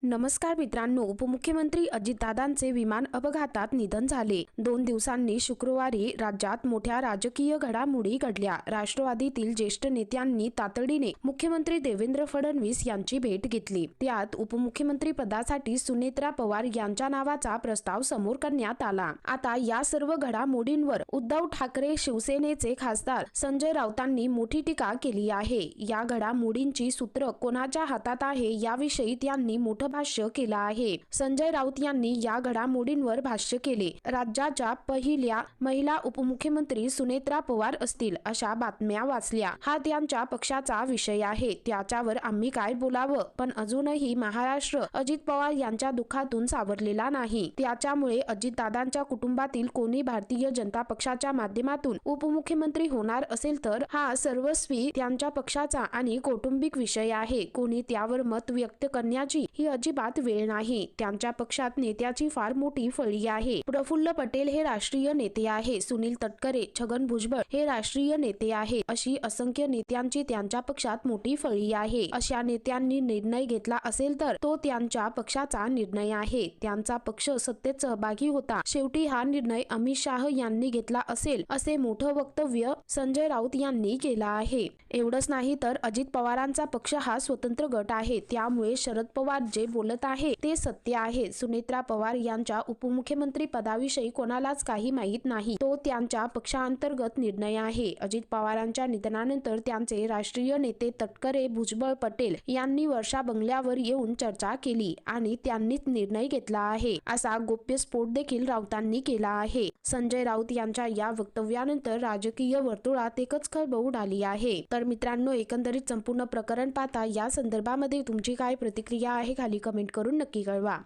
नमस्कार मित्रांनो, उपमुख्यमंत्री अजितदादांचे विमान अपघातात निधन झाले। 2 दिवसांनी शुक्रवारी राज्यात मोठ्या राजकीय घडामोडी घडल्या। राष्ट्रवादीतील ज्येष्ठ नेत्यांनी तातडीने मुख्यमंत्री देवेंद्र फडणवीस यांची भेट घेतली। त्यात उपमुख्यमंत्री पदासाठी सुनेत्रा पवार यांच्या नावाचा प्रस्ताव समोर करण्यात आला। आता या सर्व घडामोडींवर उद्धव ठाकरे शिवसेनेचे खासदार संजय राऊतांनी मोठी टीका केली आहे। या घडामोडींची सूत्र कोणाच्या हातात आहे याविषयी त्यांनी मोठं भाष्य केलं आहे। संजय राऊत यांनी या घडामोडींवर भाष्य केले। राज्याच्या पहिल्या महिला उपमुख्यमंत्री सुनेत्रा पवार असतील अशा बातम्या वाचल्या। हा त्यांच्या पक्षाचा विषय आहे, त्याच्यावर आम्ही काय बोलावं, पण अजूनही महाराष्ट्र अजित पवार यांच्या दुःखातून सावरलेला नाही। त्याच्यामुळे अजितदादांच्या कुटुंबातील कोणी भारतीय जनता पक्षाच्या माध्यमातून उपमुख्यमंत्री होणार असेल तर हा सर्वस्वी त्यांच्या पक्षाचा आणि कौटुंबिक विषय आहे। कोणी त्यावर मत व्यक्त करण्याची ही अजिबात वेळ नाही। त्यांच्या पक्षात नेत्याची फार मोठी फळी आहे। प्रफुल्ल पटेल हे राष्ट्रीय नेते आहे, सुनील तटकरे, छगन भुजबळ हे राष्ट्रीय नेते आहे, अशी असंख्य नेत्यांची त्यांच्या पक्षात मोठी फळी आहे। अशा नेत्यांनी निर्णय घेतला असेल तर तो त्यांच्या पक्षाचा निर्णय आहे। त्यांचा पक्ष सत्तेत सहभागी होता, शेवटी हा निर्णय अमित शाह यांनी घेतला असेल, असे मोठं वक्तव्य संजय राऊत यांनी केलं आहे। एवढंच नाही तर अजित पवारांचा पक्ष हा स्वतंत्र गट आहे, त्यामुळे शरद पवार जे बोलत आहे ते सत्य आहे। सुनेत्रा पवार यांच्या उपमुख्यमंत्री पदाविषयी कोणालाच काही माहित नाही, तो त्यांच्या पक्षांतर्गत निर्णय आहे। अजित पवारांच्या निधनानंतर त्यांचे राष्ट्रीय नेते तटकरे, भुजबळ, पटेल यांनी वर्षा बंगल्यावर येऊन चर्चा केली आणि त्यांनीच निर्णय घेतला आहे, असा गौप्यस्फोट देखील राऊतांनी केला आहे। संजय राऊत यांच्या या वक्तव्यानंतर राजकीय वर्तुळात एकच खळबळ उडाली आहे। तर मित्रांनो, एकंदरीत संपूर्ण प्रकरण पाहता या संदर्भामध्ये तुमची काय प्रतिक्रिया आहे खाली कमेंट करून नक्की कळवा।